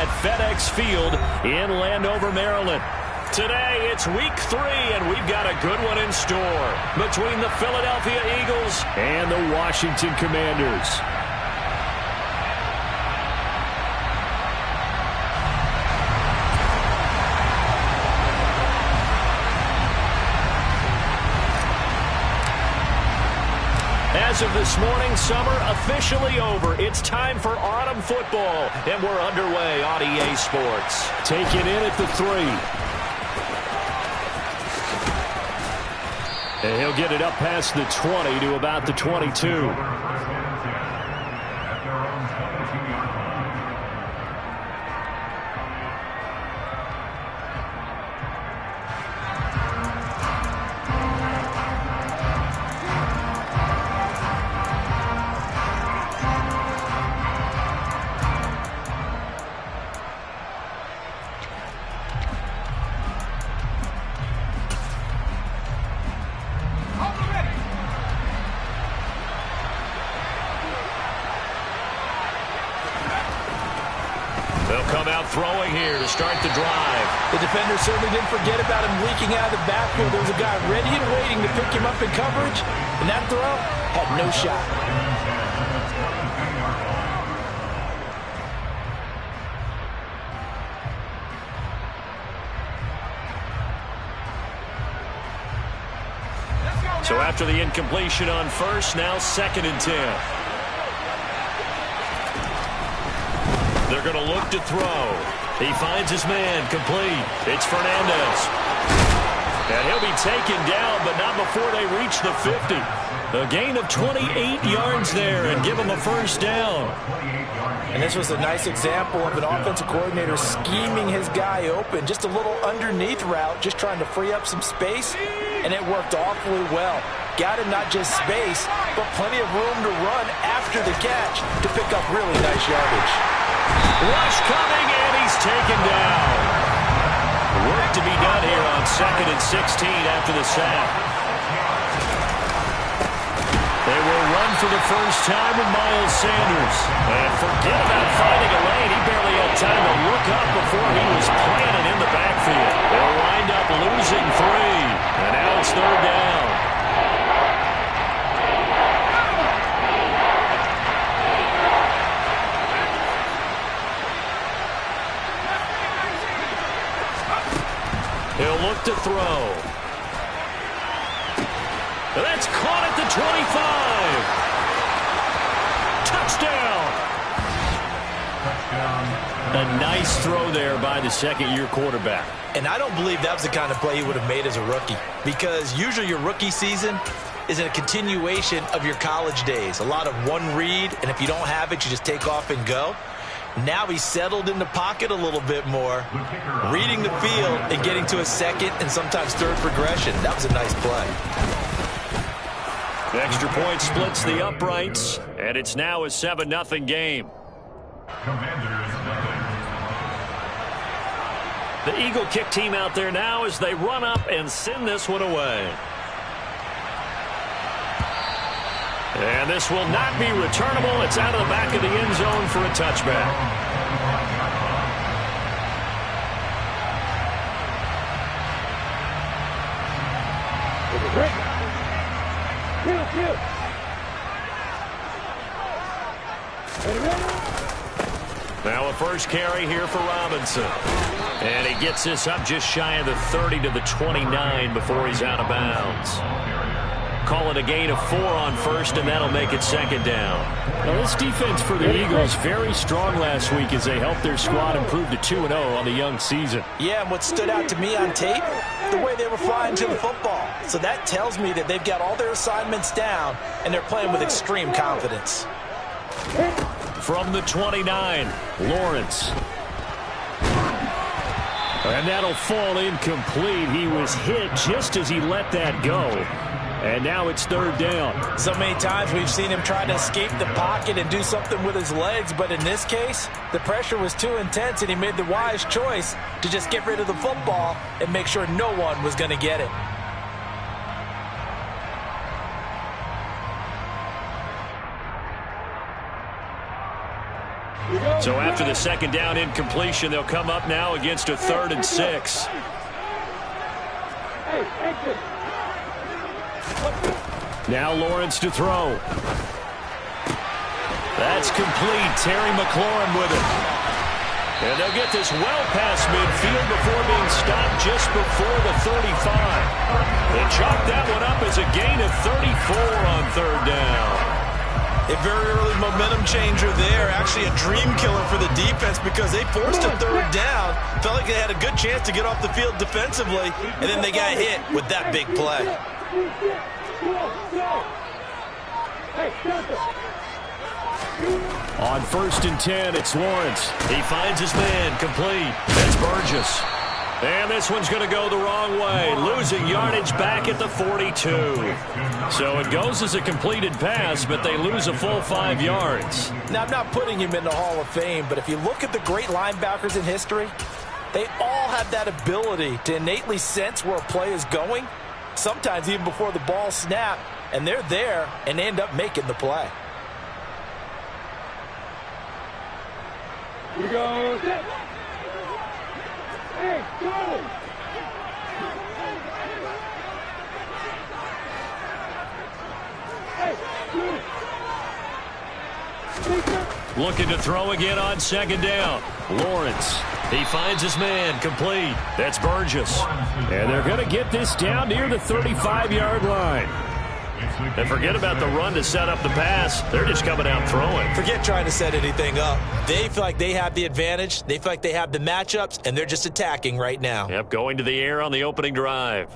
at FedEx Field in Landover, Maryland. Today, it's week 3, and we've got a good one in store between the Philadelphia Eagles and the Washington Commanders. As of this morning, summer officially over. It's time for autumn football, and we're underway on EA Sports. Taking in at the 3. And he'll get it up past the 20 to about the 22. Throwing here to start the drive. The defender certainly didn't forget about him leaking out of the backfield. There was a guy ready and waiting to pick him up in coverage, and that throw had no shot. So after the incompletion on first, now 2nd and 10. They're going to look to throw. He finds his man, complete. It's Fernandez. And he'll be taken down, but not before they reach the 50. A gain of 28 yards there and give him a first down. And this was a nice example of an offensive coordinator scheming his guy open. Just a little underneath route, just trying to free up some space, and it worked awfully well. Got him not just space, but plenty of room to run after the catch to pick up really nice yardage. Rush coming, and he's taken down. Work to be done here on 2nd and 16 after the sack. They will run for the first time with Miles Sanders. And forget about finding a lane. He barely had time to look up before he was planted in the backfield. They'll wind up losing 3. And now it's 3rd down. He'll look to throw. That's caught at the 25. Touchdown. A nice throw there by the second-year quarterback. And I don't believe that was the kind of play he would have made as a rookie, because usually your rookie season is a continuation of your college days. A lot of one read, and if you don't have it, you just take off and go. Now he's settled in the pocket a little bit more, reading the field and getting to a second and sometimes third progression. That was a nice play. The extra point splits the uprights, and it's now a 7-0 game. The Eagle kick team out there now as they run up and send this one away. And this will not be returnable. It's out of the back of the end zone for a touchback. Now a first carry here for Robinson. And he gets this up just shy of the 30 to the 29 before he's out of bounds. Call it a gain of 4 on first, and that'll make it 2nd down. Now, this defense for the Eagles very strong last week as they helped their squad improve to 2-0 on the young season. Yeah, and what stood out to me on tape, the way they were flying to the football. So that tells me that they've got all their assignments down, and they're playing with extreme confidence. From the 29, Lawrence. And that'll fall incomplete. He was hit just as he let that go. And now it's 3rd down. So many times we've seen him try to escape the pocket and do something with his legs, but in this case, the pressure was too intense, and he made the wise choice to just get rid of the football and make sure no one was going to get it. So after the second down incompletion, they'll come up now against a 3rd and 6. Now Lawrence to throw. That's complete. Terry McLaurin with it. And they'll get this well past midfield before being stopped just before the 35. They chalk that one up as a gain of 34 on 3rd down. A very early momentum changer there. Actually a dream killer for the defense because they forced a 3rd down. Felt like they had a good chance to get off the field defensively, and then they got hit with that big play. On 1st and 10, it's Lawrence. He finds his man, complete. That's Burgess. And this one's going to go the wrong way, losing yardage back at the 42. So it goes as a completed pass, but they lose a full 5 yards. Now, I'm not putting him in the Hall of Fame, but if you look at the great linebackers in history, they all have that ability to innately sense where a play is going, sometimes even before the ball snapped, and they're there and end up making the play. Here we go. Hey, Charlie. Looking to throw again on 2nd down. Lawrence. He finds his man, complete. That's Burgess. And they're going to get this down near the 35-yard line. And forget about the run to set up the pass. They're just coming out throwing. Forget trying to set anything up. They feel like they have the advantage. They feel like they have the matchups, and they're just attacking right now. Yep, going to the air on the opening drive.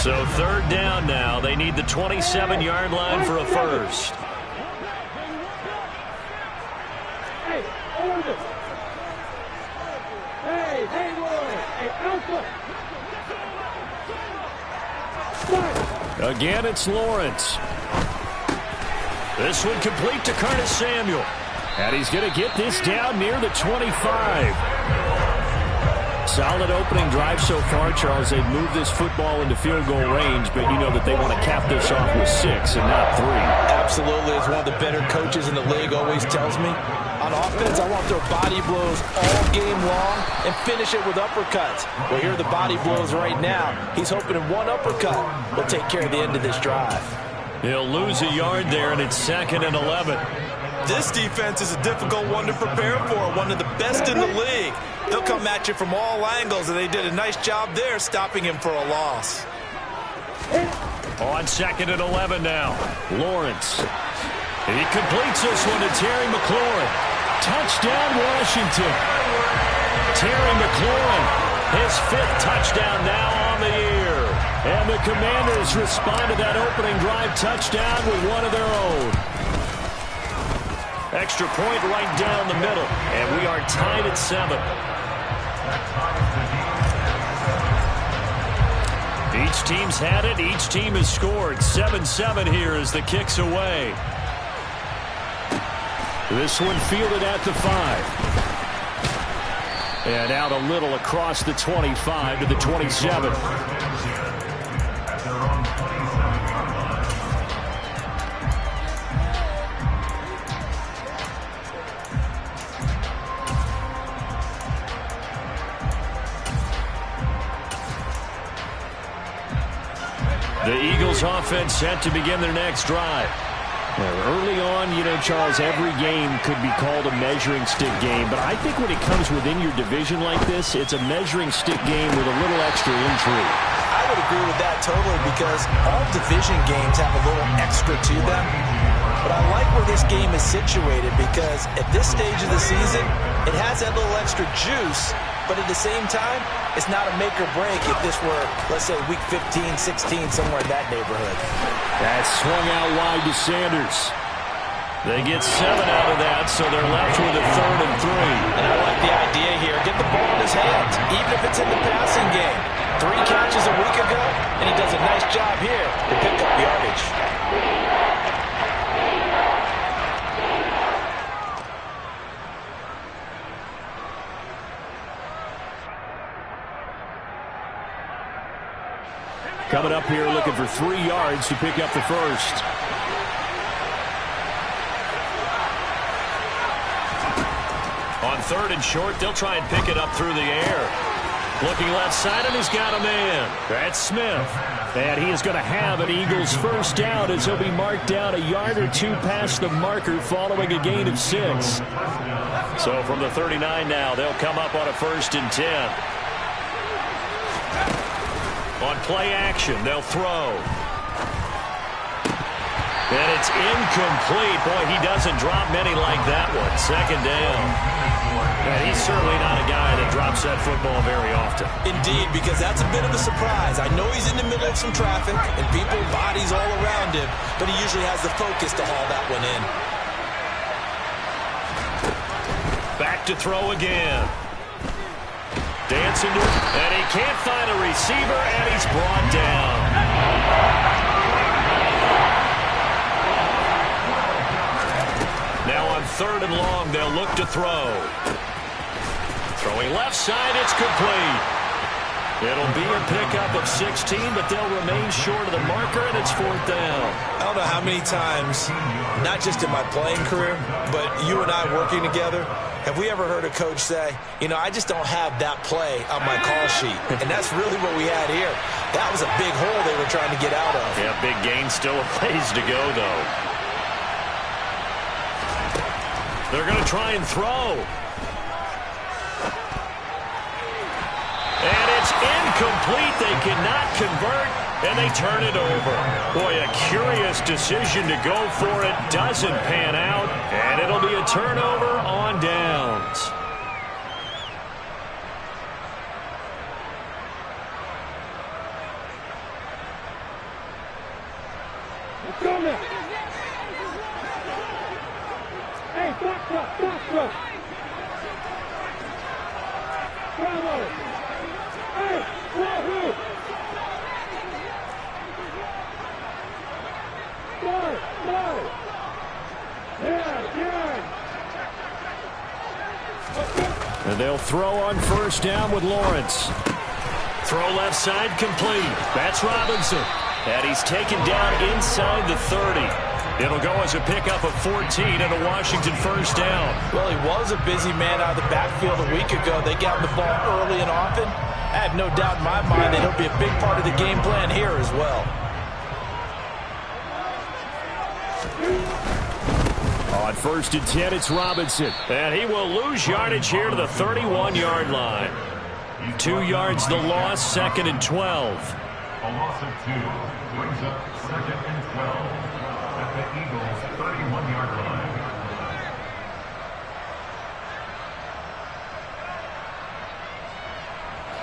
So 3rd down now. They need the 27-yard line for a first. Hey, order. Hey, Roy. Hey, Alpha. Again, it's Lawrence. This one complete to Curtis Samuel. And he's going to get this down near the 25. Solid opening drive so far, Charles. They've moved this football into field goal range, but you know that they want to cap this off with 6 and not 3. Absolutely. As one of the better coaches in the league always tells me, on offense, I want their body blows all game long and finish it with uppercuts. Well, here are the body blows right now. He's hoping in one uppercut will take care of the end of this drive. He'll lose a yard there, and it's 2nd and 11. This defense is a difficult one to prepare for, one of the best in the league. They'll come at you from all angles, and they did a nice job there stopping him for a loss. On 2nd and 11 now, Lawrence. He completes this one to Terry McLaurin. Touchdown, Washington. Terry McLaurin, his 5th touchdown now on the year. And the Commanders respond to that opening drive touchdown with one of their own. Extra point right down the middle, and we are tied at 7. Each team's had it. Each team has scored. 7-7 here as the kick's away. This one fielded at the 5. And out a little across the 25 to the 27. The Eagles offense set to begin their next drive. Early on, you know, Charles, every game could be called a measuring stick game, but I think when it comes within your division like this, it's a measuring stick game with a little extra intrigue. I would agree with that totally because all division games have a little extra to them. But I like where this game is situated because at this stage of the season, it has that little extra juice, but at the same time, it's not a make or break if this were, let's say, week 15, 16, somewhere in that neighborhood. That swung out wide to Sanders. They get 7 out of that, so they're left with a 3rd and 3. And I like the idea here. Get the ball in his hands, even if it's in the passing game. 3 catches a week ago, and he does a nice job here to pick up yardage. Coming up here looking for 3 yards to pick up the first. third and short. They'll try and pick it up through the air. Looking left side, and he's got a man. That's Smith. And he is going to have an Eagles first down as he'll be marked down a yard or two past the marker following a gain of 6. So from the 39 now, they'll come up on a 1st and 10. On play action, they'll throw. And it's incomplete. Boy, he doesn't drop many like that one. 2nd down. And he's certainly not a guy that drops that football very often. Indeed, because that's a bit of a surprise. I know he's in the middle of some traffic and people, bodies all around him, but he usually has the focus to haul that one in. Back to throw again. Dancing to it, and he can't find a receiver, and he's brought down. Now on 3rd and long, they'll look to throw. Throwing left side, it's complete. It'll be a pickup of 16, but they'll remain short of the marker, and it's 4th down. I don't know how many times, not just in my playing career, but you and I working together, have we ever heard a coach say, you know, I just don't have that play on my call sheet. And that's really what we had here. That was a big hole they were trying to get out of. Yeah, big gain, still a ways to go, though. They're going to try and throw. And it's incomplete. They cannot convert, and they turn it over. Boy, a curious decision to go for it. Doesn't pan out, and it'll be a turnover on downs. Let's go now. Hey, stop. Bravo. Hey, Wahoo. Go. Yeah. And they'll throw on 1st down with Lawrence. Throw left side complete. That's Robinson. And he's taken down inside the 30. It'll go as a pickup of 14 and a Washington 1st down. Well, he was a busy man out of the backfield a week ago. They got him the ball early and often. I have no doubt in my mind that he'll be a big part of the game plan here as well. On 1st and 10, it's Robinson. And he will lose yardage here to the 31-yard line. 2 yards the loss, 2nd and 12. A loss of 2 brings up 2nd and 12 at the Eagles' 31-yard line.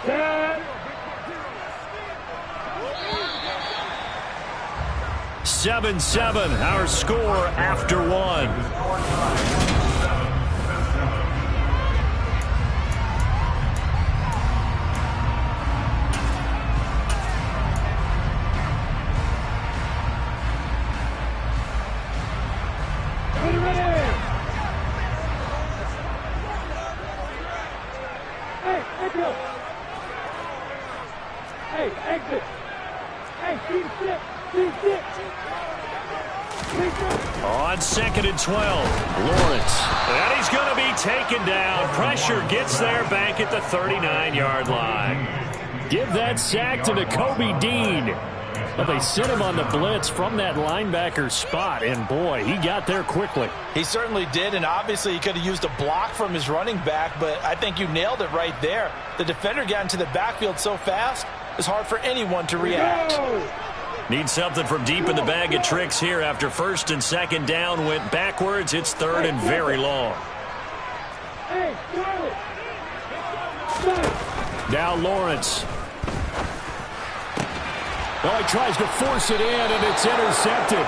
Set. 7-7, our score after 1. Hey, exit. Hey, C6. On 2nd and 12, Lawrence. And he's going to be taken down. Pressure gets there back at the 39-yard line. Give that sack to Nakobe Dean. But they sent him on the blitz from that linebacker spot, and boy, he got there quickly. He certainly did, and obviously he could have used a block from his running back, but I think you nailed it right there. The defender got into the backfield so fast, it's hard for anyone to react. Need something from deep in the bag of tricks here after 1st and 2nd down went backwards. It's 3rd and very long. Now Lawrence. Well, he tries to force it in, and it's intercepted.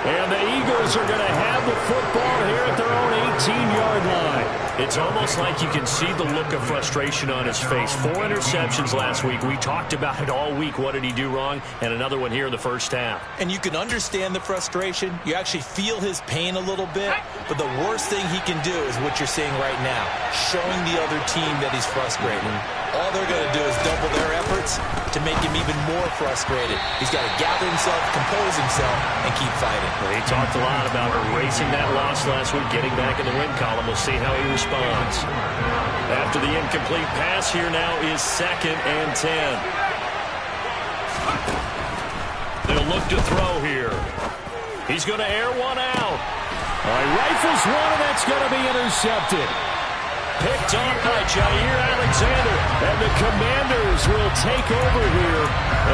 And the Eagles are going to have the football here at their own 18-yard line. It's almost like you can see the look of frustration on his face. 4 interceptions last week. We talked about it all week. What did he do wrong? And another one here in the first half. And you can understand the frustration. You actually feel his pain a little bit. But the worst thing he can do is what you're seeing right now, showing the other team that he's frustrated. all they're going to do is double their efforts to make him even more frustrated. He's got to gather himself, compose himself, and keep fighting. Well, he talked a lot about erasing that loss last week, getting back in the win column. We'll see how he responds. After the incomplete pass, here now is 2nd and 10. They'll look to throw here. He's going to air one out. All right, rifles one, and that's going to be intercepted. Picked off by Jair Alexander. And the Commanders will take over here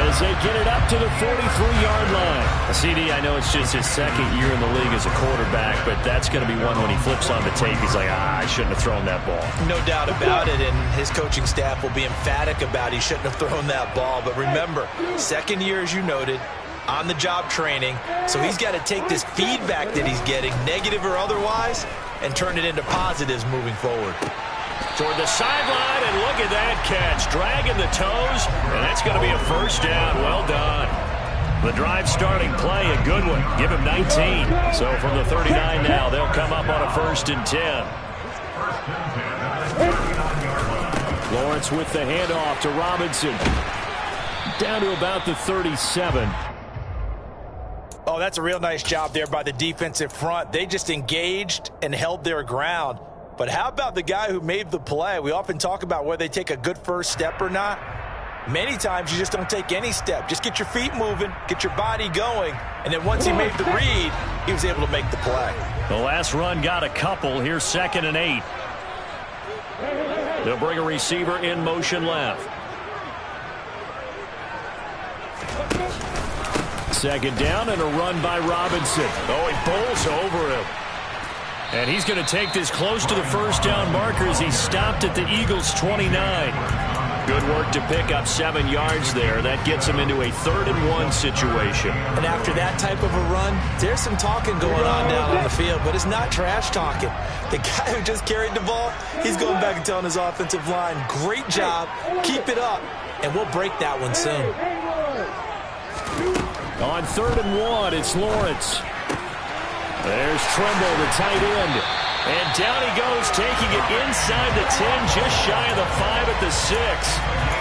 as they get it up to the 43-yard line. CD, I know it's just his 2nd year in the league as a quarterback, but that's going to be one when he flips on the tape. He's like, I shouldn't have thrown that ball. No doubt about it, and his coaching staff will be emphatic about he shouldn't have thrown that ball. But remember, 2nd year, as you noted, on-the-job training, so he's got to take this feedback that he's getting, negative or otherwise, and turn it into positives moving forward. Toward the sideline, and look at that catch. Dragging the toes, and that's going to be a 1st down. Well done. The drive starting play, a good one. Give him 19. So from the 39 now, they'll come up on a 1st and 10. Lawrence with the handoff to Robinson. Down to about the 37. Oh, that's a real nice job there by the defensive front. They just engaged and held their ground. But how about the guy who made the play? We often talk about whether they take a good first step or not. Many times you just don't take any step. Just get your feet moving, get your body going, and then once he made the read, he was able to make the play. The last run got a couple. Here's 2nd and 8. They'll bring a receiver in motion left. 2nd down and a run by Robinson. Oh, he bowls over him. And he's going to take this close to the 1st down marker as he stopped at the Eagles' 29. Good work to pick up 7 yards there. That gets him into a 3rd and 1 situation. And after that type of a run, there's some talking going on down on the field, but it's not trash talking. The guy who just carried the ball, he's going back and telling his offensive line, great job, keep it up, and we'll break that one soon. On 3rd and 1, it's Lawrence. There's Trimble, the tight end. And down he goes, taking it inside the 10, just shy of the 5 at the 6.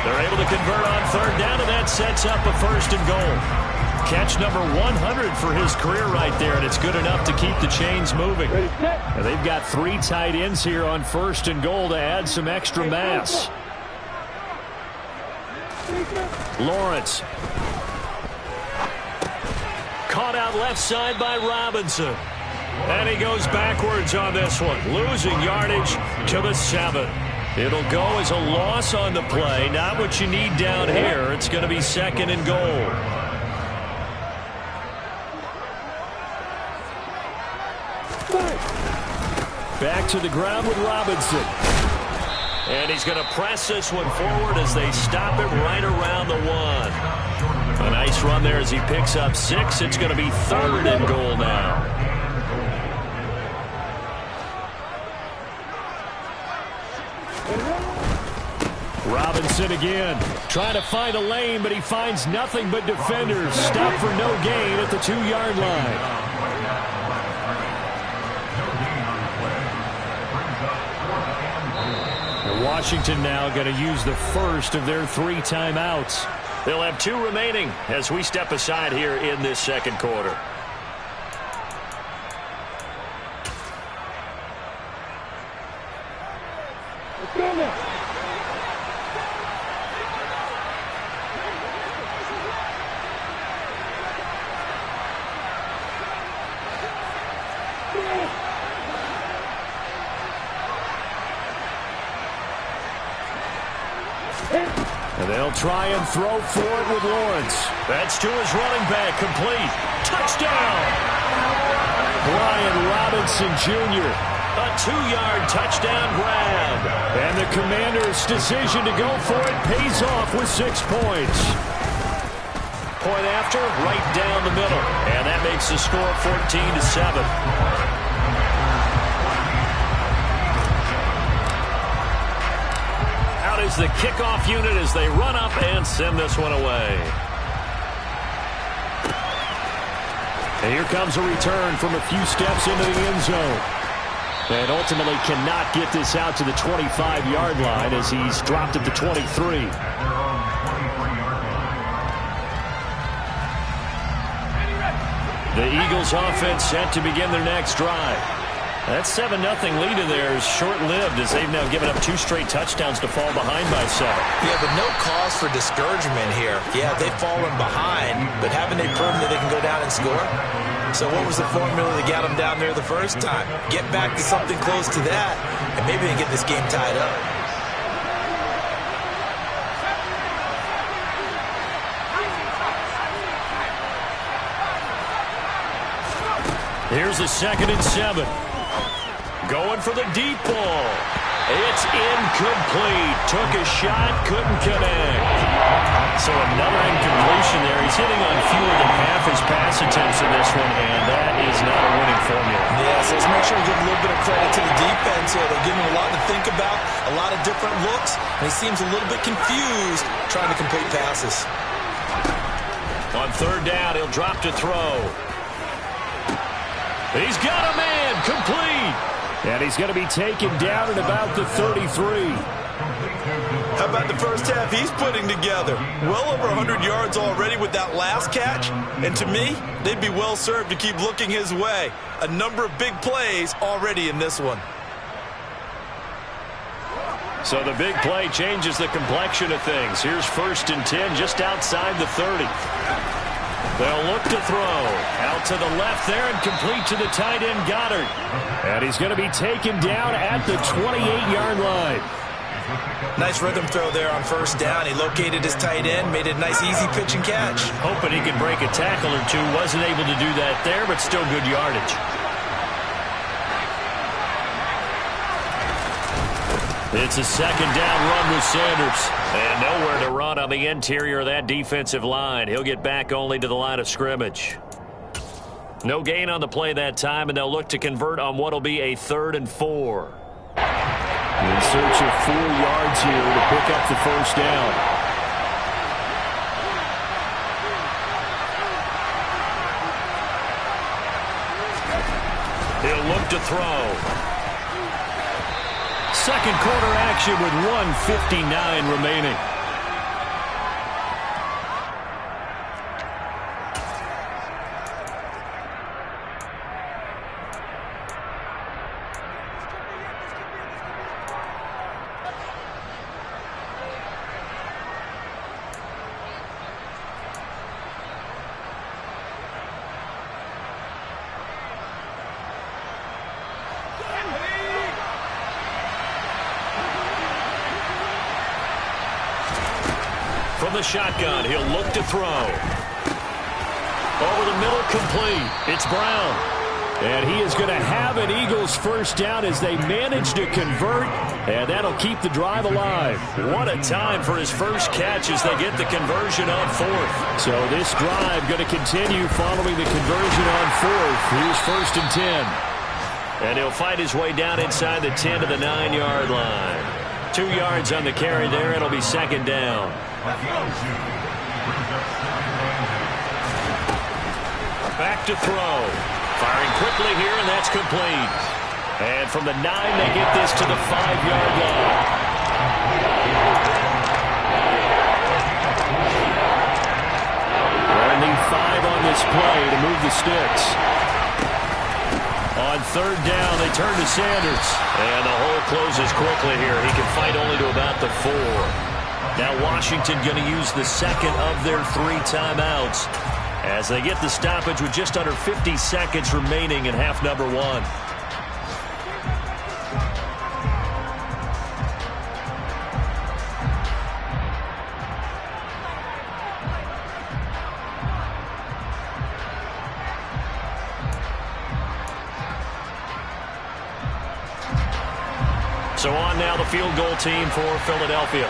They're able to convert on 3rd down, and that sets up a 1st and goal. Catch number 100 for his career right there, and it's good enough to keep the chains moving. And they've got 3 tight ends here on 1st and goal to add some extra mass. Lawrence. Caught out left side by Robinson. And he goes backwards on this one, losing yardage to the 7. It'll go as a loss on the play. Not what you need down here. It's going to be 2nd and goal. Back to the ground with Robinson. And he's going to press this one forward as they stop it right around the 1. A nice run there as he picks up 6. It's going to be 3rd and goal now. Robinson again, trying to find a lane, but he finds nothing but defenders. Stop for no gain at the 2-yard line. And Washington now going to use the first of their 3 timeouts. They'll have 2 remaining as we step aside here in this 2nd quarter. Let's go now. And they'll try and throw for it with Lawrence. That's to his running back, complete. Touchdown! Brian Robinson Jr. A 2-yard touchdown grab. And the Commanders' decision to go for it pays off with 6 points. Point after, right down the middle. And that makes the score 14-7. Is the kickoff unit as they run up and send this one away. And here comes a return from a few steps into the end zone. And ultimately cannot get this out to the 25-yard line as he's dropped at the 23. The Eagles offense set to begin their next drive. That 7-0 lead of theirs short-lived as they've now given up 2 straight touchdowns to fall behind by 7. Yeah, but no cause for discouragement here. Yeah, they've fallen behind, but haven't they proven that they can go down and score? So what was the formula that got them down there the first time? Get back to something close to that, and maybe they get this game tied up. Here's a 2nd and 7. Going for the deep ball. It's incomplete. Took a shot, couldn't connect. So another incompletion there. He's hitting on fewer than half his pass attempts in this one, and that is not a winning formula. Yeah, so let's make sure we give a little bit of credit to the defense here. They're giving him a lot to think about, a lot of different looks, and he seems a little bit confused trying to complete passes. On 3rd down, he'll drop to throw. He's got a man, complete. And he's going to be taken down at about the 33. How about the first half he's putting together? Well over 100 yards already with that last catch. And to me, they'd be well served to keep looking his way. A number of big plays already in this one. So the big play changes the complexion of things. Here's 1st and 10 just outside the 30. They'll look to throw. Out to the left there and complete to the tight end, Goddard. And he's going to be taken down at the 28-yard line. Nice rhythm throw there on 1st down. He located his tight end, made it a nice easy pitch and catch. Hoping he could break a tackle or two. Wasn't able to do that there, but still good yardage. It's a 2nd down run with Sanders. And nowhere to run on the interior of that defensive line. He'll get back only to the line of scrimmage. No gain on the play that time, and they'll look to convert on what will be a 3rd and 4. In search of 4 yards here to pick up the 1st down. He'll look to throw. 2nd quarter action with 1:59 remaining. From the shotgun, he'll look to throw. Over the middle, complete. It's Brown. And he is going to have an Eagles 1st down as they manage to convert, and that'll keep the drive alive. What a time for his first catch as they get the conversion on 4th. So this drive going to continue following the conversion on 4th. Here's 1st and 10. And he'll fight his way down inside the 10 to the 9-yard line. 2 yards on the carry there. It'll be 2nd down. Back to throw. Firing quickly here, and that's complete. And from the 9, they get this to the 5-yard line. They're in the 5 on this play to move the sticks. On 3rd down, they turn to Sanders. And the hole closes quickly here. He can fight only to about the 4. Now Washington going to use the 2nd of their 3 timeouts as they get the stoppage with just under 50 seconds remaining in half number 1. So on now the field goal team for Philadelphia.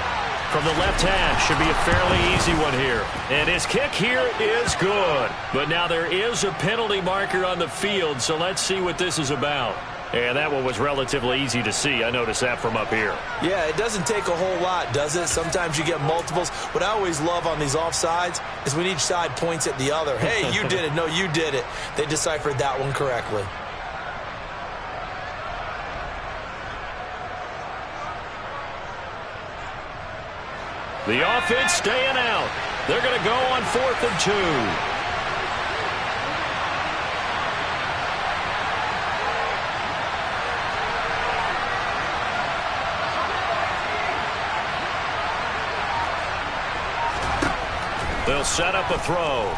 From the left hash, should be a fairly easy one here. And his kick here is good. But now there is a penalty marker on the field, so let's see what this is about. And that one was relatively easy to see. I noticed that from up here. Yeah, it doesn't take a whole lot, does it? Sometimes you get multiples. What I always love on these offsides is when each side points at the other. Hey, you did it. No, you did it. They deciphered that one correctly. The offense staying out. They're going to go on 4th and 2. They'll set up a throw.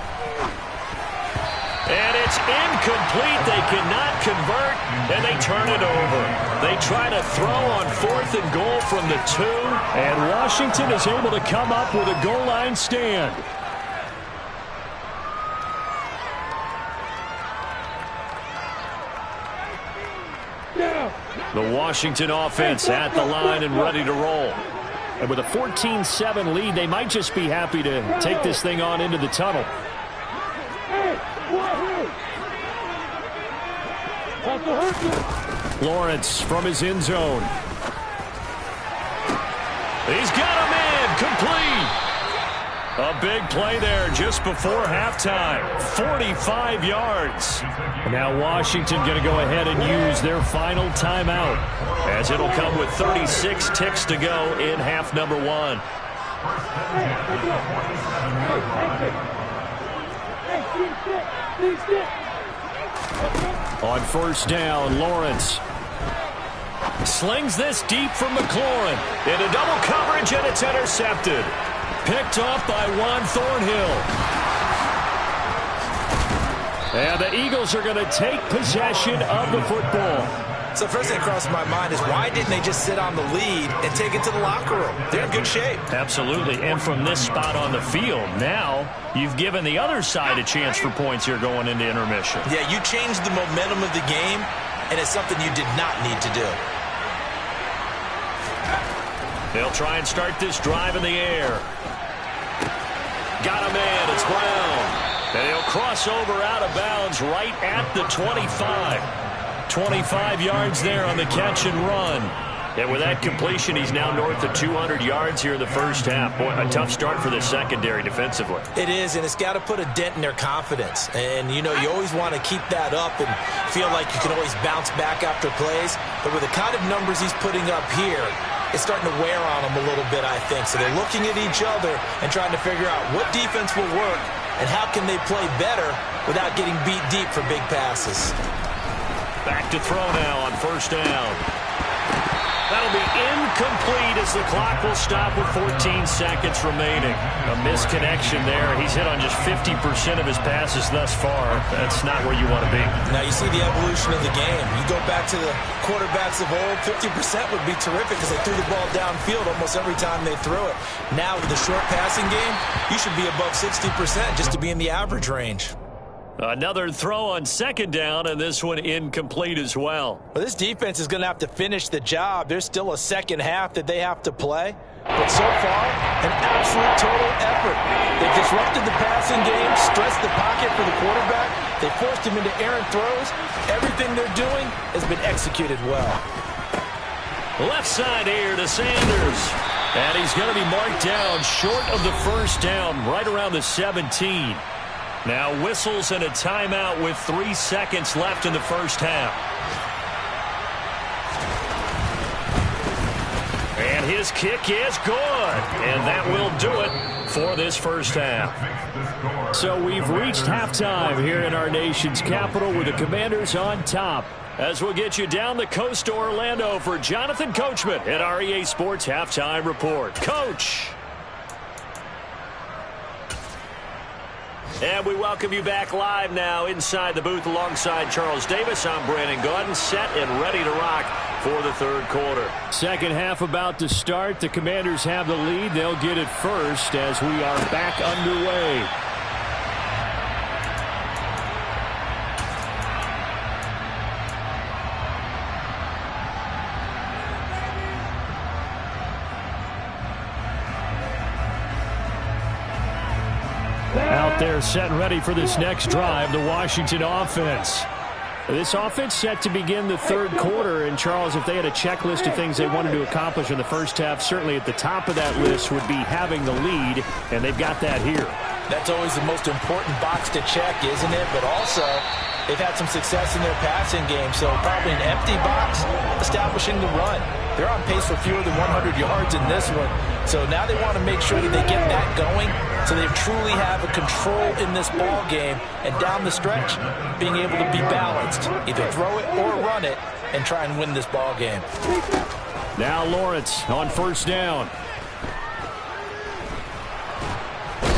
And it's incomplete. They cannot convert, and they turn it over. They try to throw on 4th and goal from the 2. And Washington is able to come up with a goal line stand. The Washington offense at the line and ready to roll. And with a 14-7 lead, they might just be happy to take this thing on into the tunnel. Lawrence from his end zone. He's got a man complete. A big play there just before halftime. 45 yards. Now Washington going to go ahead and use their final timeout, as it'll come with 36 ticks to go in half number 1. On 1st down, Lawrence slings this deep from McLaurin into double coverage, and it's intercepted. Picked off by Juan Thornhill. And the Eagles are going to take possession of the football. So first thing that crosses my mind is, why didn't they just sit on the lead and take it to the locker room? They're in good shape. Absolutely. And from this spot on the field, now you've given the other side a chance for points here going into intermission. Yeah, you changed the momentum of the game, and it's something you did not need to do. They'll try and start this drive in the air. Got a man. It's Brown. And he'll cross over out of bounds right at the 25. 25 yards there on the catch and run. And with that completion, he's now north of 200 yards here in the first half. Boy, a tough start for the secondary defensively. It is, and it's got to put a dent in their confidence. And, you know, you always want to keep that up and feel like you can always bounce back after plays. But with the kind of numbers he's putting up here, it's starting to wear on them a little bit, I think. So they're looking at each other and trying to figure out what defense will work and how can they play better without getting beat deep for big passes. Back to throw now on 1st down. That'll be incomplete as the clock will stop with 14 seconds remaining. A misconnection there. He's hit on just 50% of his passes thus far. That's not where you want to be. Now you see the evolution of the game. You go back to the quarterbacks of old, 50% would be terrific because they threw the ball downfield almost every time they threw it. Now with the short passing game, you should be above 60% just to be in the average range. Another throw on 2nd down, and this one incomplete as well. Well, this defense is going to have to finish the job. There's still a second half that they have to play. But so far, an absolute total effort. They've disrupted the passing game, stressed the pocket for the quarterback. They forced him into errant throws. Everything they're doing has been executed well. Left side here to Sanders. And he's going to be marked down short of the 1st down, right around the 17. Now whistles and a timeout with 3 seconds left in the first half. And his kick is good. And that will do it for this first half. So we've reached halftime here in our nation's capital with the Commanders on top. As we'll get you down the coast to Orlando for Jonathan Coachman at our EA Sports Halftime Report. Coach. And we welcome you back live now inside the booth alongside Charles Davis. I'm Brandon Gaudin, set and ready to rock for the 3rd quarter. Second half about to start. The Commanders have the lead. They'll get it first as we are back underway. Out there set and ready for this next drive, the Washington offense. This offense set to begin the 3rd quarter. And, Charles, if they had a checklist of things they wanted to accomplish in the first half, certainly at the top of that list would be having the lead, and they've got that here. That's always the most important box to check, isn't it? But also, they've had some success in their passing game, so probably an empty box, establishing the run. They're on pace for fewer than 100 yards in this one, so now they want to make sure that they get that going so they truly have a control in this ball game, and down the stretch, being able to be balanced. Either throw it or run it and try and win this ball game. Now Lawrence on first down.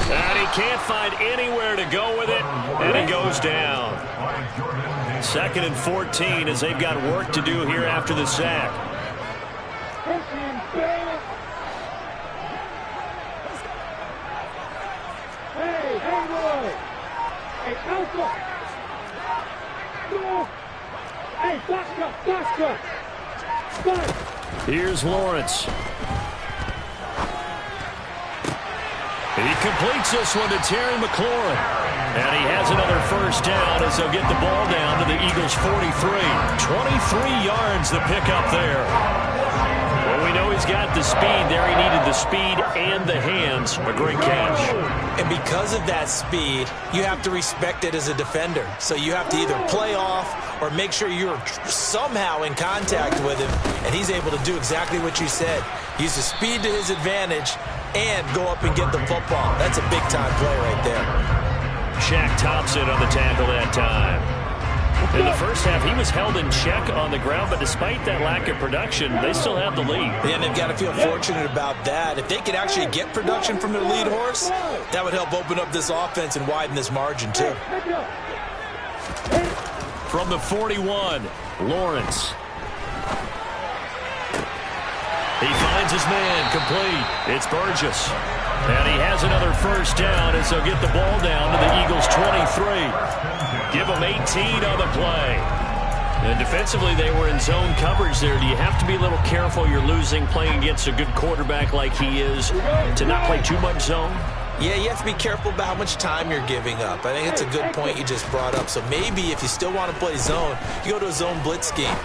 And he can't find anywhere to go with it, and he goes down. 2nd and 14 as they've got work to do here after the sack. Here's Lawrence. He completes this one to Terry McLaurin. And he has another first down as they'll get the ball down to the Eagles' 43. 23 yards the pickup there. Well, we know he's got the speed there. He needed the speed and the hands. A great catch. And because of that speed, you have to respect it as a defender. So you have to either play off or make sure you're somehow in contact with him. And he's able to do exactly what you said. Use the speed to his advantage and go up and get the football. That's a big-time play right there. Shaq Thompson on the tackle that time. In the first half, he was held in check on the ground, but despite that lack of production, they still have the lead. And they've got to feel fortunate about that. If they could actually get production from their lead horse, that would help open up this offense and widen this margin, too. From the 41, Lawrence. He finds his man, complete. It's Burgess. And he has another first down as they'll get the ball down to the Eagles' 23. Give them 18 on the play. And defensively, they were in zone coverage there. Do you have to be a little careful? You're losing playing against a good quarterback like he is to not play too much zone? Yeah, you have to be careful about how much time you're giving up. I think it's a good point you just brought up. So maybe if you still want to play zone, you go to a zone blitz scheme.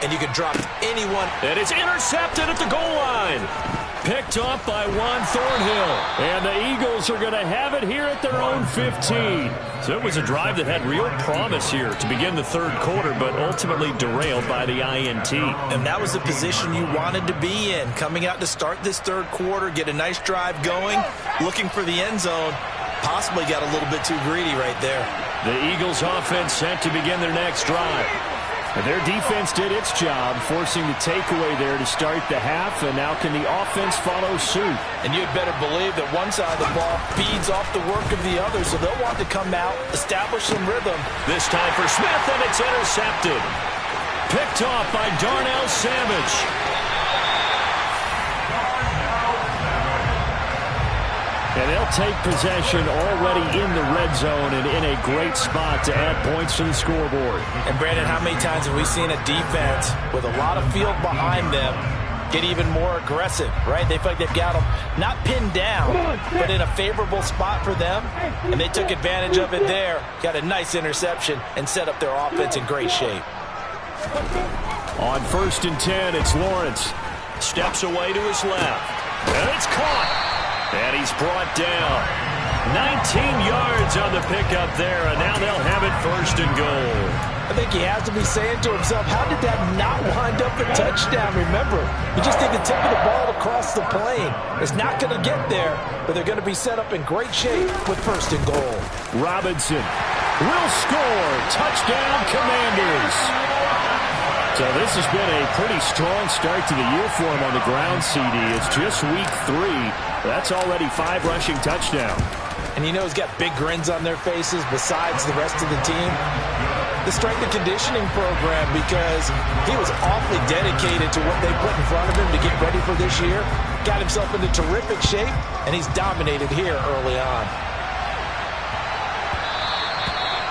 And you can drop anyone. And it's intercepted at the goal line. Picked off by Juan Thornhill. And the Eagles are going to have it here at their own 15. So it was a drive that had real promise here to begin the third quarter, but ultimately derailed by the INT. And that was the position you wanted to be in. Coming out to start this third quarter, get a nice drive going, looking for the end zone. Possibly got a little bit too greedy right there. The Eagles offense set to begin their next drive. And their defense did its job, forcing the takeaway there to start the half, and now can the offense follow suit? And you'd better believe that one side of the ball feeds off the work of the other, so they'll want to come out, establish some rhythm. This time for Smith, and it's intercepted. Picked off by Darnell Savage. And they'll take possession already in the red zone and in a great spot to add points to the scoreboard. And, Brandon, how many times have we seen a defense with a lot of field behind them get even more aggressive, right? They feel like they've got them not pinned down, but in a favorable spot for them, and they took advantage of it there, got a nice interception, and set up their offense in great shape. On 1st and 10, it's Lawrence. Steps away to his left. And it's caught. And he's brought down. 19 yards on the pickup there, and now they'll have it 1st and goal. I think he has to be saying to himself, how did that not wind up a touchdown? Remember, you just need the tip of the ball across the plane. It's not going to get there, but they're going to be set up in great shape with 1st and goal. Robinson will score. Touchdown, Commanders. So this has been a pretty strong start to the year for him on the ground, CD. It's just week 3. That's already 5 rushing touchdowns. And you know he's got big grins on their faces besides the rest of the team. The strength and conditioning program, because he was awfully dedicated to what they put in front of him to get ready for this year. Got himself into terrific shape, and he's dominated here early on.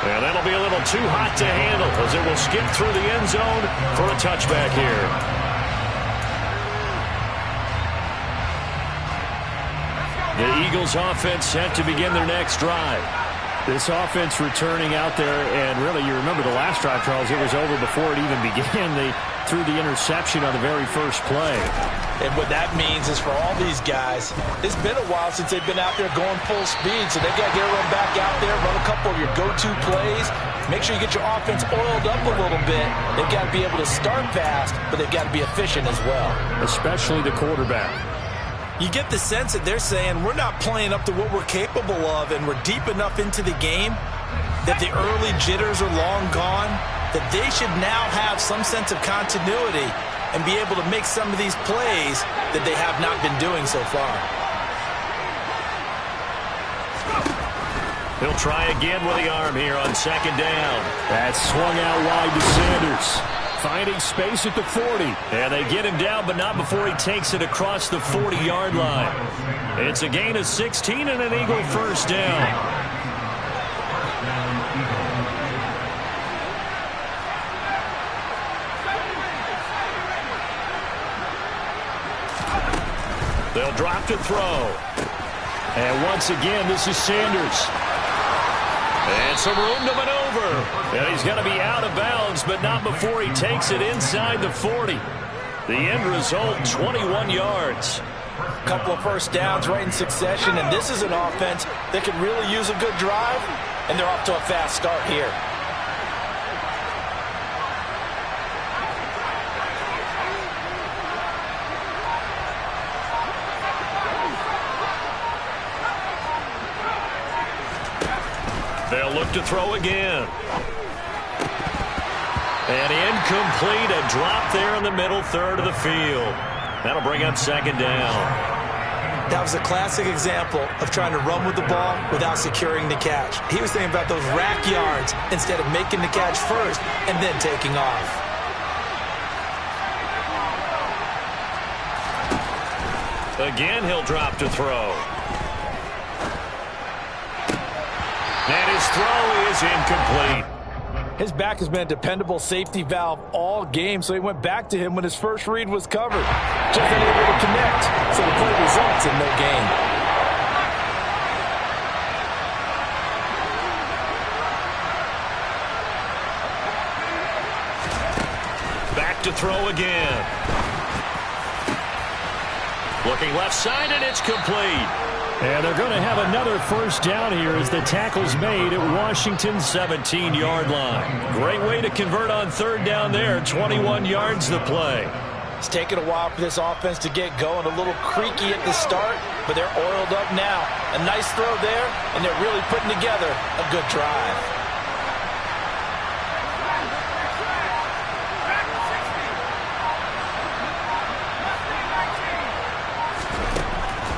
And that'll be a little too hot to handle as it will skip through the end zone for a touchback here. The Eagles offense set to begin their next drive. This offense returning out there, and really, you remember the last drive, Charles, it was over before it even began. through the interception on the very first play. And what that means is for all these guys, it's been a while since they've been out there going full speed, so they've got to get everyone back out there, run a couple of your go-to plays, make sure you get your offense oiled up a little bit. They've got to be able to start fast, but they've got to be efficient as well. Especially the quarterback. You get the sense that they're saying we're not playing up to what we're capable of, and we're deep enough into the game that the early jitters are long gone, that they should now have some sense of continuity and be able to make some of these plays that they have not been doing so far. He'll try again with the arm here on second down. That swung out wide to Sanders. Finding space at the 40. And they get him down, but not before he takes it across the 40-yard line. It's a gain of 16 and an Eagle first down. They'll drop to throw. And once again, this is Sanders. And some room to maneuver. And he's going to be out of bounds, but not before he takes it inside the 40. The end result, 21 yards. A couple of first downs right in succession, and this is an offense that could really use a good drive, and they're off to a fast start here. They'll look to throw again. And incomplete, a drop there in the middle third of the field. That'll bring up second down. That was a classic example of trying to run with the ball without securing the catch. He was thinking about those rack yards instead of making the catch first and then taking off. Again, he'll drop to throw. And his throw is incomplete. His back has been a dependable safety valve all game, so he went back to him when his first read was covered. Just unable to connect, so the play results in no gain. Back to throw again. Looking left side, and it's complete. And they're going to have another first down here as the tackle's made at Washington's 17-yard line. Great way to convert on third down there. 21 yards the play. It's taken a while for this offense to get going. A little creaky at the start, but they're oiled up now. A nice throw there, and they're really putting together a good drive.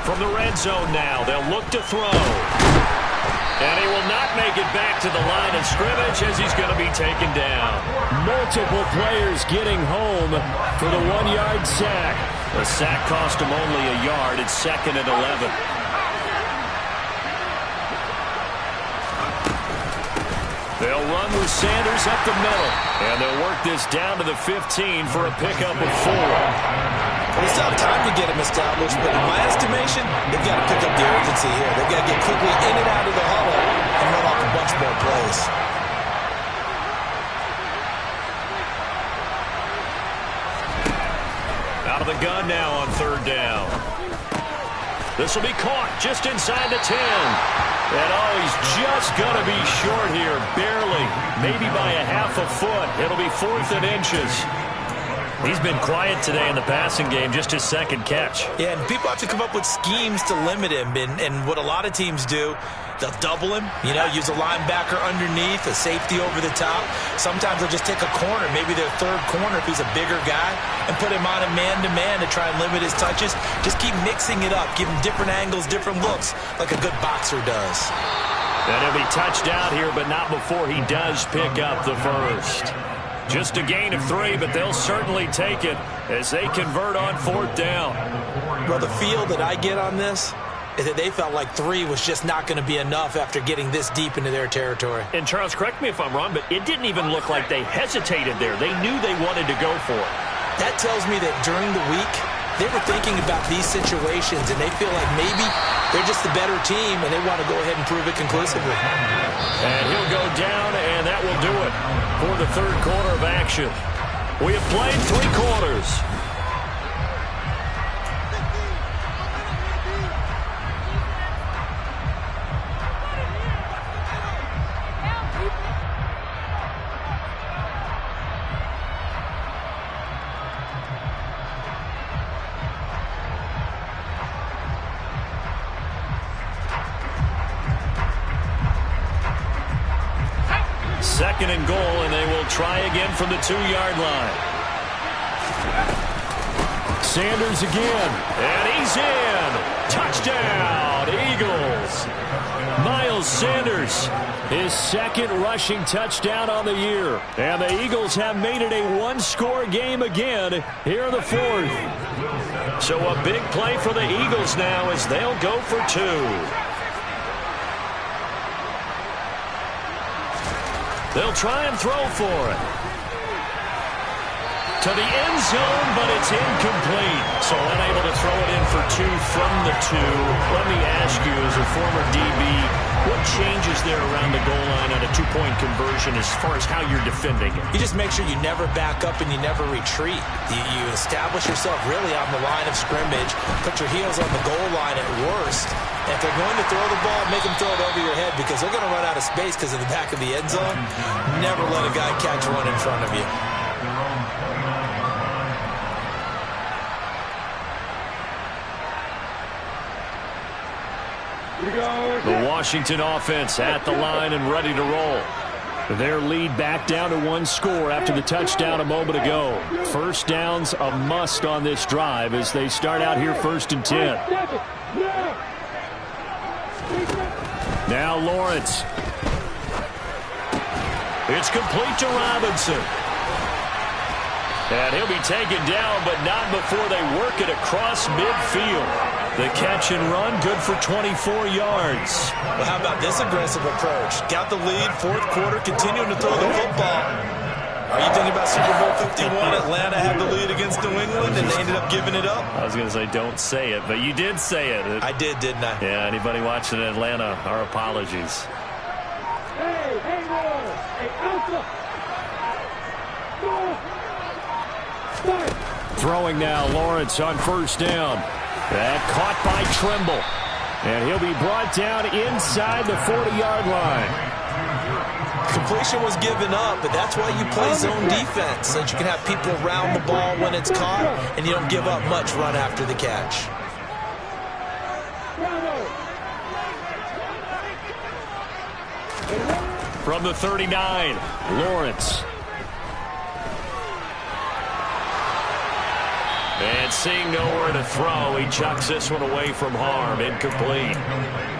From the red zone now, they'll look to throw. And he will not make it back to the line of scrimmage as he's going to be taken down. Multiple players getting home for the 1-yard sack. The sack cost him only a yard. It's 2nd and 11. They'll run with Sanders up the middle. And they'll work this down to the 15 for a pickup of 4. Well, they still have time to get him established, but in my estimation, they've got to pick up the urgency here. They've got to get quickly in and out of the huddle and run off a bunch more plays. Out of the gun now on third down. This will be caught just inside the 10. And oh, he's just going to be short here, barely, maybe by a half a foot. It'll be 4th and inches. He's been quiet today in the passing game, just his second catch. Yeah, and people have to come up with schemes to limit him. And what a lot of teams do, they'll double him, use a linebacker underneath, a safety over the top. Sometimes they'll just take a corner, maybe their third corner if he's a bigger guy, and put him on a man-to-man to try and limit his touches. Just keep mixing it up, give him different angles, different looks, like a good boxer does. And he'll be touched out here, but not before he does pick up the first. Just a gain of 3, but they'll certainly take it as they convert on 4th down. Well, the feel that I get on this is that they felt like 3 was just not going to be enough after getting this deep into their territory. And Charles, correct me if I'm wrong, but it didn't even look like they hesitated there. They knew they wanted to go for it. That tells me that during the week, they were thinking about these situations, and they feel like maybe they're just the better team, and they want to go ahead and prove it conclusively. And he'll go down, and that will do it for the third quarter of action. We have played 3 quarters. Second and goal, and they will try again from the 2-yard line. Sanders again. And he's in. Touchdown, Eagles. Miles Sanders, his second rushing touchdown on the year. And the Eagles have made it a 1-score game again here in the 4th. So a big play for the Eagles now as they'll go for 2. They'll try and throw for it. To the end zone, but it's incomplete. So unable to throw it in for 2 from the 2. Let me ask you, as a former DB, what changes there around the goal line on a 2-point conversion as far as how you're defending it? You just make sure you never back up and you never retreat. You establish yourself really on the line of scrimmage, put your heels on the goal line at worst. And if they're going to throw the ball, make them throw it over your head because they're going to run out of space because of the back of the end zone. Never let a guy catch one in front of you. The Washington offense at the line and ready to roll. Their lead back down to 1 score after the touchdown a moment ago. First down's a must on this drive as they start out here 1st and 10. Now Lawrence. It's complete to Robinson. And he'll be taken down, but not before they work it across midfield. The catch and run, good for 24 yards. Well, how about this aggressive approach? Got the lead, 4th quarter, continuing to throw the football. Are you thinking about Super Bowl 51? Atlanta had the lead against New England, and they ended up giving it up? I was going to say, don't say it, but you did say it. I did, didn't I? Yeah, anybody watching Atlanta, our apologies. Hey, Roll. Hey, Alpha. Throwing now, Lawrence on 1st down. That caught by Trimble. And he'll be brought down inside the 40-yard line. Completion was given up, but that's why you play zone defense, so that you can have people around the ball when it's caught, and you don't give up much run after the catch. From the 39, Lawrence. And seeing nowhere to throw, he chucks this one away from harm. Incomplete.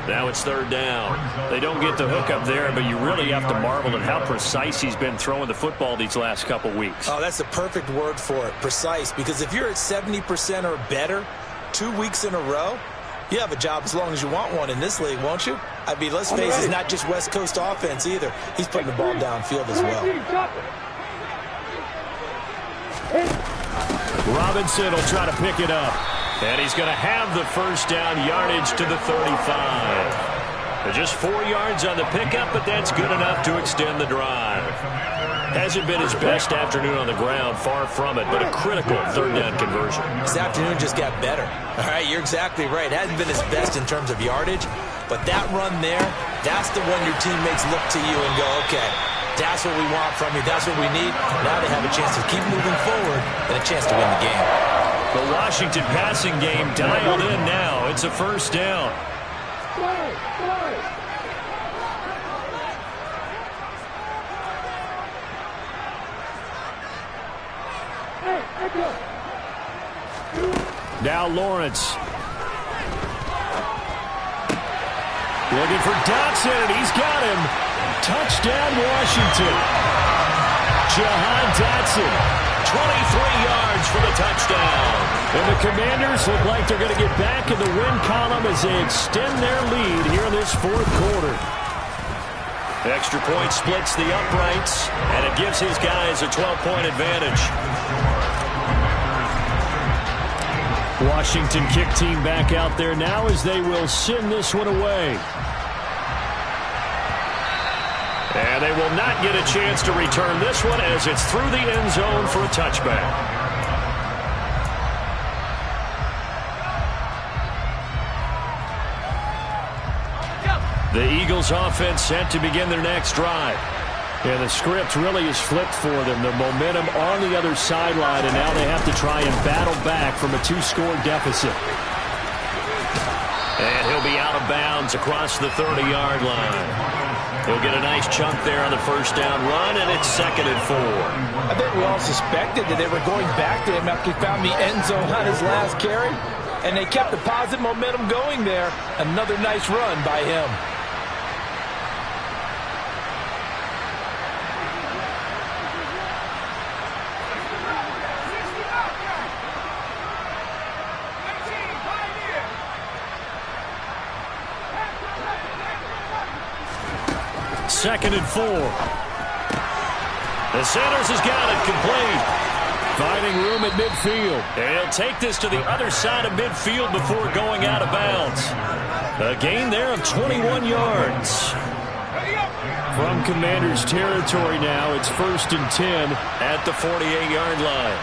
Now it's 3rd down. They don't get the hook up there, but you really have to marvel at how precise he's been throwing the football these last couple weeks. Oh, that's the perfect word for it, precise. Because if you're at 70% or better 2 weeks in a row, you have a job as long as you want one in this league, won't you? I mean, let's face it, it's not just West Coast offense either. He's putting the ball downfield as well. Robinson will try to pick it up. And he's going to have the 1st down, yardage to the 35. Just 4 yards on the pickup, but that's good enough to extend the drive. Hasn't been his best afternoon on the ground, far from it, but a critical 3rd down conversion. This afternoon just got better. All right, you're exactly right. Hasn't been his best in terms of yardage, but that run there, that's the one your teammates look to you and go, okay, that's what we want from you. That's what we need. Now they have a chance to keep moving forward and a chance to win the game. The Washington passing game dialed in now. It's a 1st down. Now Lawrence. Looking for Dotson, and he's got him. Touchdown, Washington. Jahan Dotson, 23 yards for the touchdown. And the Commanders look like they're going to get back in the win column as they extend their lead here in this 4th quarter. Extra point splits the uprights, and it gives his guys a 12-point advantage. Washington kick team back out there now as they will send this one away. And they will not get a chance to return this one as it's through the end zone for a touchback. The Eagles offense set to begin their next drive. And the script really is flipped for them. The momentum on the other sideline, and now they have to try and battle back from a 2-score deficit. And he'll be out of bounds across the 30-yard line. He'll get a nice chunk there on the first down run, and it's 2nd and 4. I think we all suspected that they were going back to him after he found the end zone on his last carry, and they kept the positive momentum going there. Another nice run by him. Second and 4. The Sanders has got it complete. Finding room at midfield. And he'll take this to the other side of midfield before going out of bounds. A gain there of 21 yards. From Commanders territory now, it's 1st and 10 at the 48-yard line.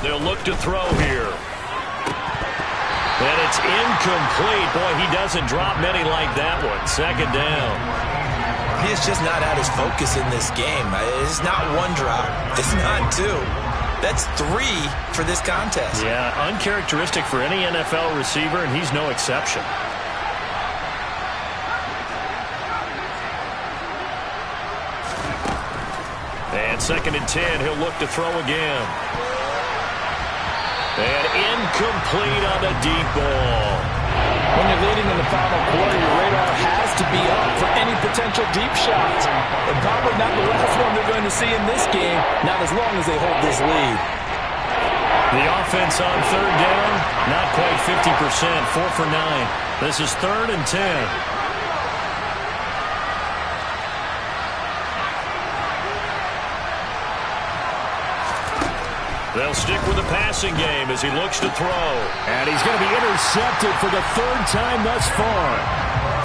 They'll look to throw here. And it's incomplete. Boy, he doesn't drop many like that one. 2nd down. He's just not at his focus in this game. It's not one drop. It's not two. That's 3 for this contest. Yeah, uncharacteristic for any NFL receiver, and he's no exception. And 2nd and 10, he'll look to throw again. And incomplete on the deep ball. When you're leading in the final quarter, your radar has to be up for any potential deep shots. And probably not the last one they're going to see in this game, not as long as they hold this lead. The offense on 3rd down, not quite 50%, 4 for 9. This is 3rd and 10. They'll stick with the passing game as he looks to throw. And he's going to be intercepted for the 3rd time thus far.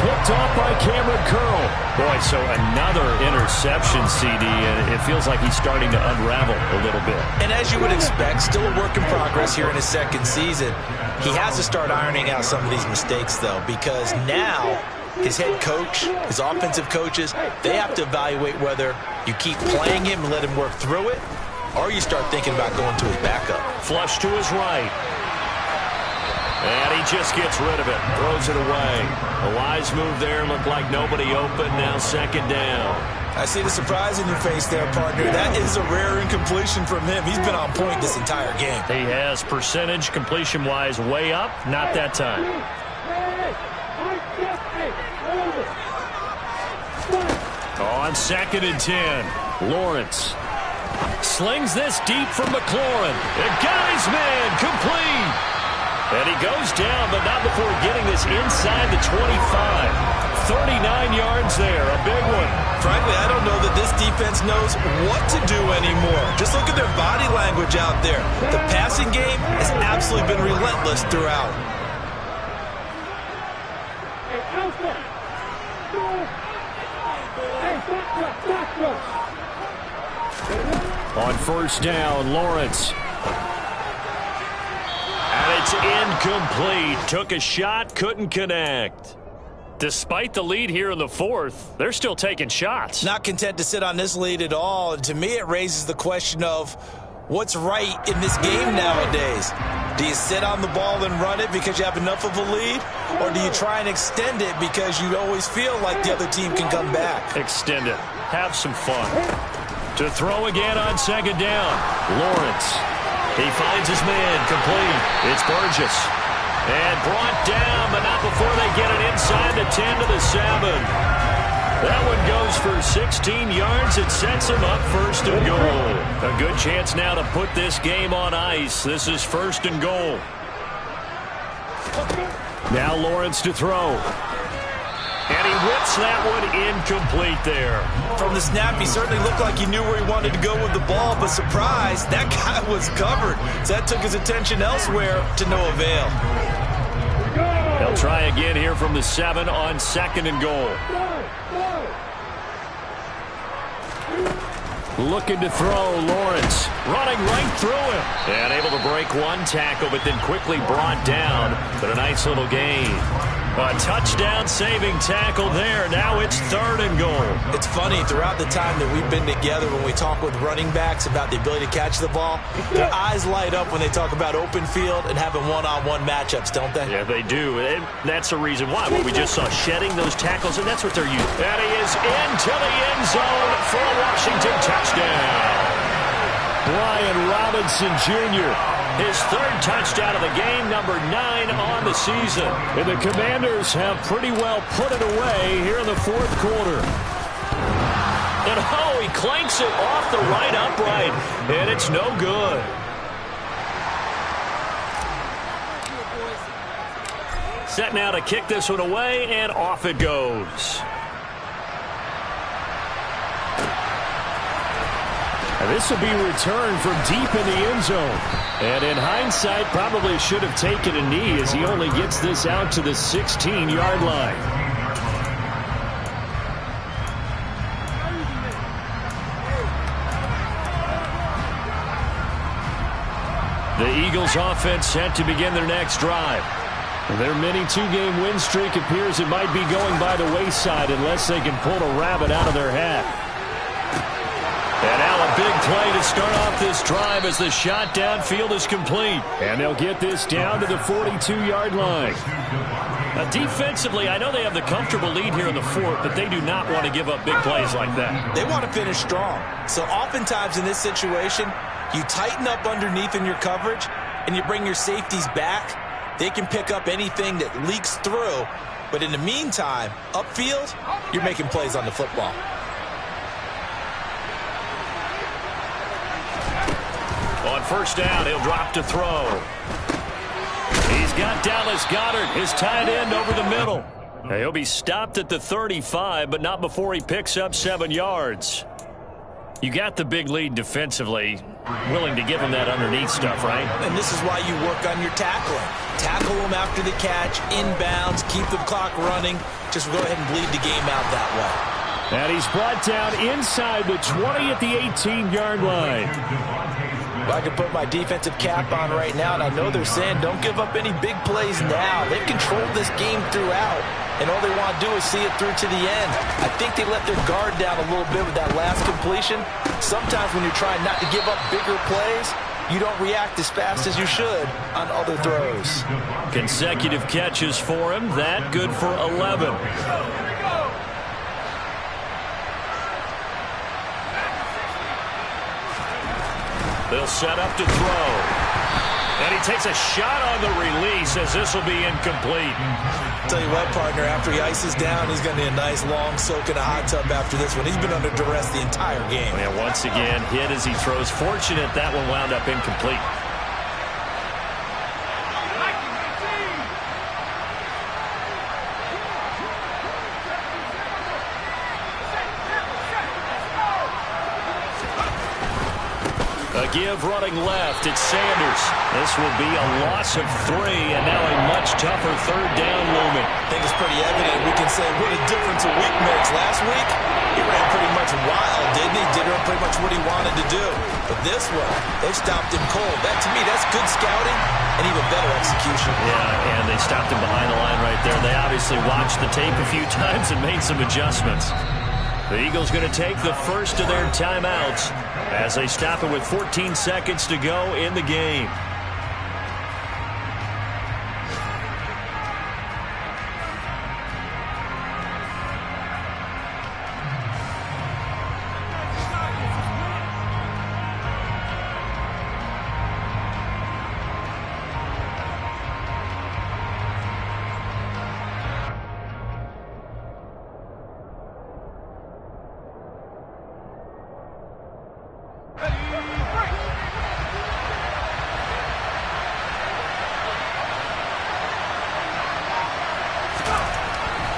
Picked off by Cameron Curl. Boy, so another interception, CD, and it feels like he's starting to unravel a little bit. And as you would expect, still a work in progress here in his 2nd season. He has to start ironing out some of these mistakes, though, because now his head coach, his offensive coaches, they have to evaluate whether you keep playing him and let him work through it, or you start thinking about going to his backup. Flush to his right. And he just gets rid of it. Throws it away. A wise move there. Looked like nobody open. Now 2nd down. I see the surprise in your face there, partner. That is a rare incompletion from him. He's been on point this entire game. He has percentage completion-wise way up. Not that time. On 2nd and 10. Lawrence slings this deep from McLaurin. And got his man complete. And he goes down, but not before getting this inside the 25. 39 yards there, a big one. Frankly, I don't know that this defense knows what to do anymore. Just look at their body language out there. The passing game has absolutely been relentless throughout. On 1st down, Lawrence. And it's incomplete. Took a shot, couldn't connect. Despite the lead here in the 4th, they're still taking shots. Not content to sit on this lead at all. And to me, it raises the question of what's right in this game nowadays. Do you sit on the ball and run it because you have enough of a lead? Or do you try and extend it because you always feel like the other team can come back? Extend it. Have some fun. To throw again on 2nd down. Lawrence. He finds his man complete. It's Burgess. And brought down, but not before they get it inside the 10 to the 7. That one goes for 16 yards. It sets him up 1st and goal. A good chance now to put this game on ice. This is 1st and goal. Now Lawrence to throw. And he whips that one incomplete there. From the snap, he certainly looked like he knew where he wanted to go with the ball, but surprise, that guy was covered. So that took his attention elsewhere to no avail. They'll try again here from the 7 on 2nd and goal. Looking to throw, Lawrence running right through him. And able to break one tackle, but then quickly brought down. But a nice little gain. A touchdown-saving tackle there. Now it's 3rd and goal. It's funny, throughout the time that we've been together, when we talk with running backs about the ability to catch the ball, their eyes light up when they talk about open field and having one-on-one matchups, don't they? Yeah, they do. And that's the reason why. What we just saw, shedding those tackles, and that's what they're using. And he is into the end zone for a Washington touchdown. Brian Robinson Jr., his 3rd touchdown of the game, number 9 on the season. And the Commanders have pretty well put it away here in the 4th quarter. And oh, he clanks it off the right upright, and it's no good. Set now to kick this one away, and off it goes. This will be returned from deep in the end zone. And in hindsight, probably should have taken a knee as he only gets this out to the 16-yard line. The Eagles offense set to begin their next drive. Their mini 2-game win streak appears it might be going by the wayside unless they can pull a rabbit out of their hat. And now a big play to start off this drive as the shot downfield is complete. And they'll get this down to the 42-yard line. Now, defensively, I know they have the comfortable lead here in the 4th, but they do not want to give up big plays like that. They want to finish strong. So oftentimes in this situation, you tighten up underneath in your coverage, and you bring your safeties back. They can pick up anything that leaks through. But in the meantime, upfield, you're making plays on the football. On 1st down, he'll drop to throw. He's got Dallas Goedert, his tight end, over the middle. Now, he'll be stopped at the 35, but not before he picks up 7 yards. You got the big lead defensively, willing to give him that underneath stuff, right? And this is why you work on your tackling. Tackle them after the catch, inbounds, keep the clock running. Just go ahead and bleed the game out that way. And he's brought down inside the 20 at the 18-yard line. Well, I can put my defensive cap on right now, and I know they're saying don't give up any big plays now. They've controlled this game throughout, and all they want to do is see it through to the end. I think they let their guard down a little bit with that last completion. Sometimes when you're trying not to give up bigger plays, you don't react as fast as you should on other throws. Consecutive catches for him. That good for 11. They'll set up to throw. And he takes a shot on the release as this will be incomplete. Tell you what, partner, after he ices down, he's going to need a nice long soak in a hot tub after this one. He's been under duress the entire game. And once again, hit as he throws. Fortunate that one wound up incomplete. Give running left. It's Sanders. This will be a loss of 3, and now a much tougher 3rd down looming. I think it's pretty evident. We can say what a difference a week makes. Last week, he ran pretty much wild, didn't he? Did pretty much what he wanted to do. But this one, they stopped him cold. That, to me, that's good scouting and even better execution. Yeah, and they stopped him behind the line right there. They obviously watched the tape a few times and made some adjustments. The Eagles going to take the first of their timeouts as they stop it with 14 seconds to go in the game.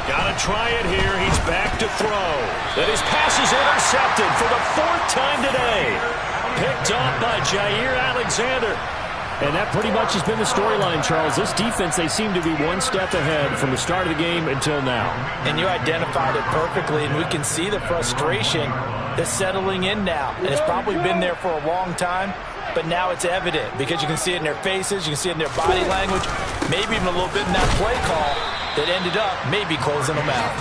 Got to try it here. He's back to throw. And his pass is intercepted for the 4th time today. Picked off by Jair Alexander. And that pretty much has been the storyline, Charles. This defense, they seem to be one step ahead from the start of the game until now. And you identified it perfectly, and we can see the frustration that's settling in now. And it's probably been there for a long time, but now it's evident because you can see it in their faces, you can see it in their body language, maybe even a little bit in that play call that ended up maybe closing them out.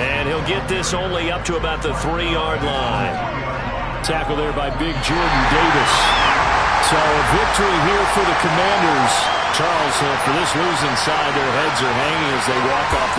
And he'll get this only up to about the 3-yard line. Tackle there by big Jordan Davis. So a victory here for the Commanders. Charles, for this losing side, their heads are hanging as they walk off the